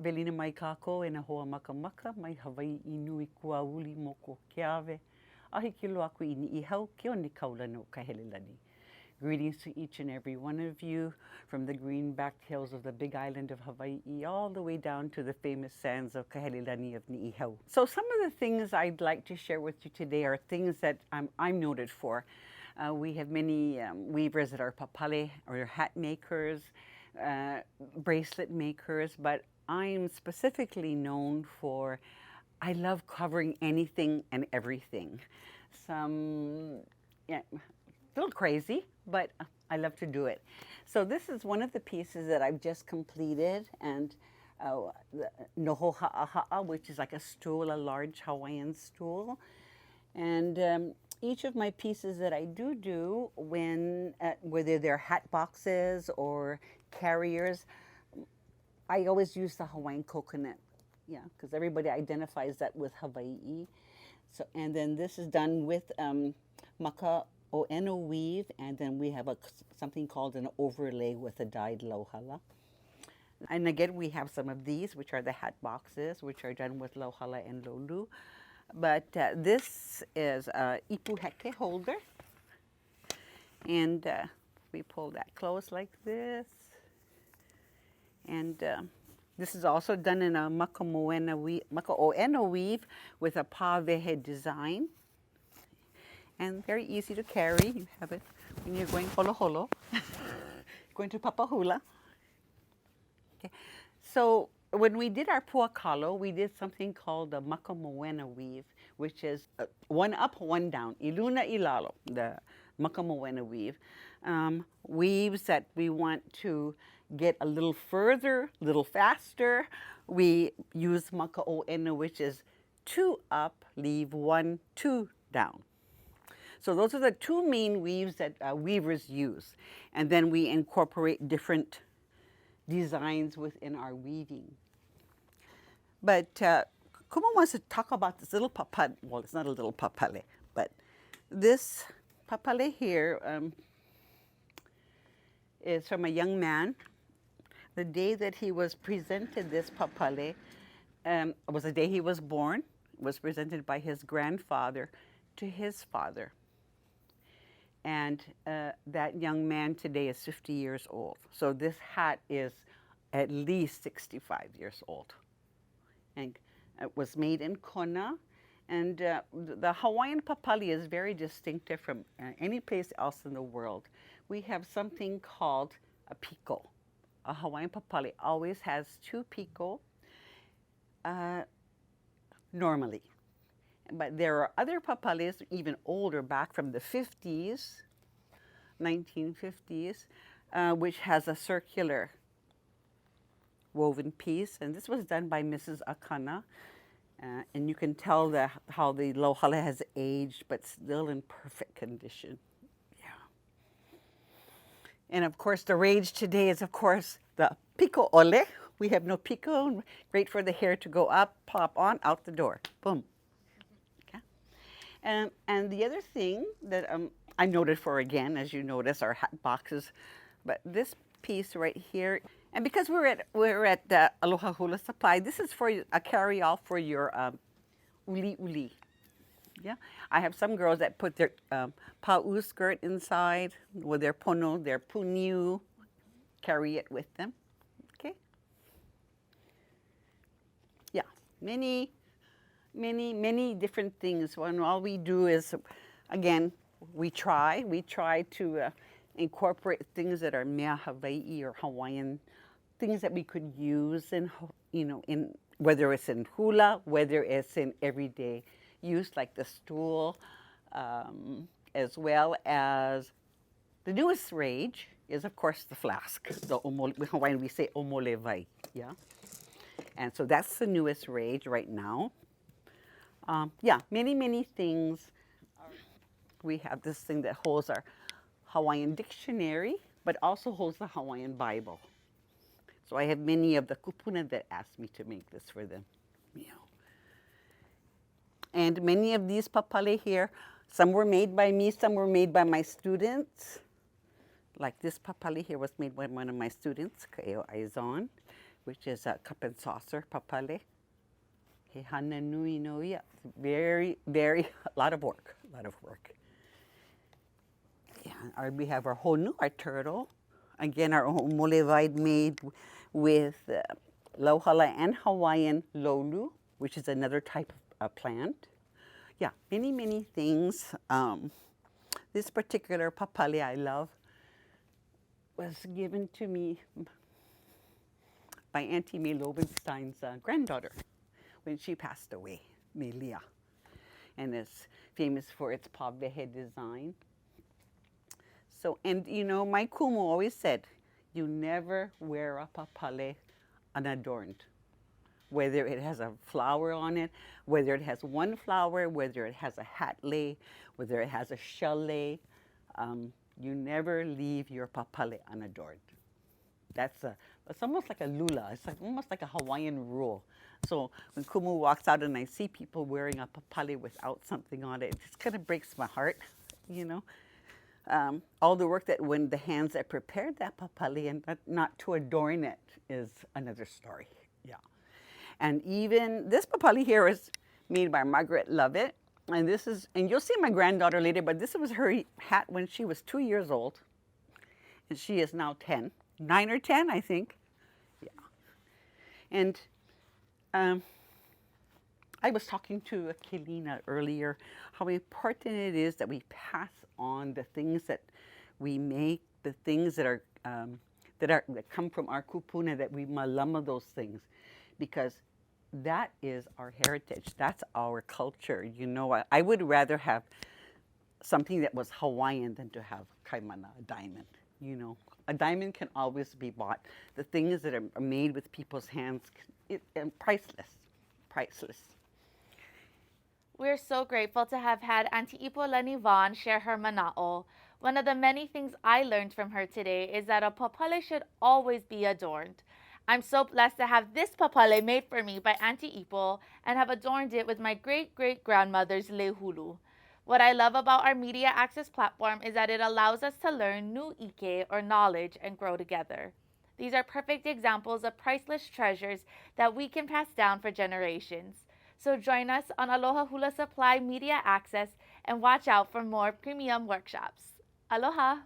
Velina mai kako e na hoa maka maka mai Hawaii I nui kua uli moko keawe. Ahi kilo aku I ni I hau ke o ni kaula no kahelelani. Greetings to each and every one of you from the green-backed hills of the big island of Hawaii all the way down to the famous sands of Kahelelani of Ni'ihau. So some of the things I'd like to share with you today are things that I'm noted for. We have many weavers that are papale or hat makers, bracelet makers, but I'm specifically known for, I love covering anything and everything. Yeah, a little crazy, but I love to do it. So this is one of the pieces that I've just completed, and the noho ha'aha'a, which is like a stool, a large Hawaiian stool. And each of my pieces that I do when, whether they're hat boxes or carriers, I always use the Hawaiian coconut, yeah, because everybody identifies that with Hawaii. So, and then this is done with maka o'eno weave, and then we have something called an overlay with a dyed lauhala. And again, we have some of these, which are the hat boxes, which are done with lauhala and lolu. But this is a ipu heke holder, and we pull that close like this. And this is also done in a maka o'eno weave with a pavehe design. And very easy to carry. You have it when you're going holo holo, going to Papahula. Okay. So when we did our puakalo, we did something called the makamoena weave, which is one up, one down. Iluna ilalo, the makamoena weave. Weaves that we want to get a little further, a little faster. We use maka o'ena, which is 2 up, leave 1, 2 down. So those are the two main weaves that weavers use. And then we incorporate different designs within our weaving. But Kumu wants to talk about this little papale. Well, it's not a little papale, but this papale here is from a young man. The day that he was presented this papale was the day he was born. It was presented by his grandfather to his father. And that young man today is 50 years old. So this hat is at least 65 years old. And it was made in Kona. And the Hawaiian papale is very distinctive from any place else in the world. We have something called a piko. A Hawaiian papale always has 2 piko normally. But there are other papales, even older, back from the 50s, 1950s, which has a circular woven piece. And this was done by Mrs. Akana. And you can tell how the lauhala has aged, but still in perfect condition. Yeah. And of course, the rage today is, of course, the piko ole. We have no piko, great for the hair to go up, pop on, out the door. Boom. And the other thing that I'm noted for, again, as you notice, are hat boxes. But this piece right here, and because we're at the Aloha Hula Supply, this is for a carry-all for your uli. Yeah, I have some girls that put their pa'u skirt inside with their pono, their puniu, carry it with them. Okay. Yeah, many different things. When all we do is, again, we try to incorporate things that are mea Hawaii or Hawaiian, things that we could use in, in whether it's in hula, whether it's in everyday use, like the stool, as well as the newest rage is, of course, the flask. The in Hawaiian we say omolewai, yeah. And so that's the newest rage right now. Yeah, many things. We have this thing that holds our Hawaiian dictionary, but also holds the Hawaiian Bible. So I have many of the kupuna that asked me to make this for them. And many of these papale here, some were made by me, some were made by my students. Like this papale here was made by one of my students, Kaeo Aizon, which is a cup and saucer papale. He hana nui no ia. Very, very, a lot of work, a lot of work. Yeah, we have our honu, our turtle. Again, our mole vide made with lauhala and Hawaiian lolu, which is another type of plant. Yeah, many, many things. This particular papale I love was given to me by Auntie May Lobenstein's granddaughter when she passed away, Melia. And it's famous for its pavehe design. So, and you know, my kumu always said, you never wear a papale unadorned. Whether it has a flower on it, whether it has one flower, whether it has a hat lay, whether it has a shell lay, you never leave your papale unadorned. It's almost like a lula. It's like almost like a Hawaiian rule. So when Kumu walks out and I see people wearing a papale without something on it, it just kind of breaks my heart, you know. All the work that when the hands that prepared that papale and not to adorn it is another story. Yeah. And even this papale here is made by Margaret Lovett. And this is, and you'll see my granddaughter later, but this was her hat when she was 2 years old. And she is now 10, 9 or 10, I think. Yeah. And I was talking to Kelina earlier, how important it is that we pass on the things that we make, the things that come from our kupuna, that we malama those things, because that is our heritage. That's our culture. You know, I would rather have something that was Hawaiian than to have kaimana, a diamond. You know, a diamond can always be bought. The things that are made with people's hands, priceless, priceless. We're so grateful to have had Auntie Ipolani Vaughan share her mana'o. One of the many things I learned from her today is that a papale should always be adorned. I'm so blessed to have this papale made for me by Auntie Ipo and have adorned it with my great-great-grandmother's lehulu. What I love about our media access platform is that it allows us to learn new ike or knowledge and grow together. These are perfect examples of priceless treasures that we can pass down for generations. So join us on Aloha Hula Supply Media Access and watch out for more premium workshops. Aloha!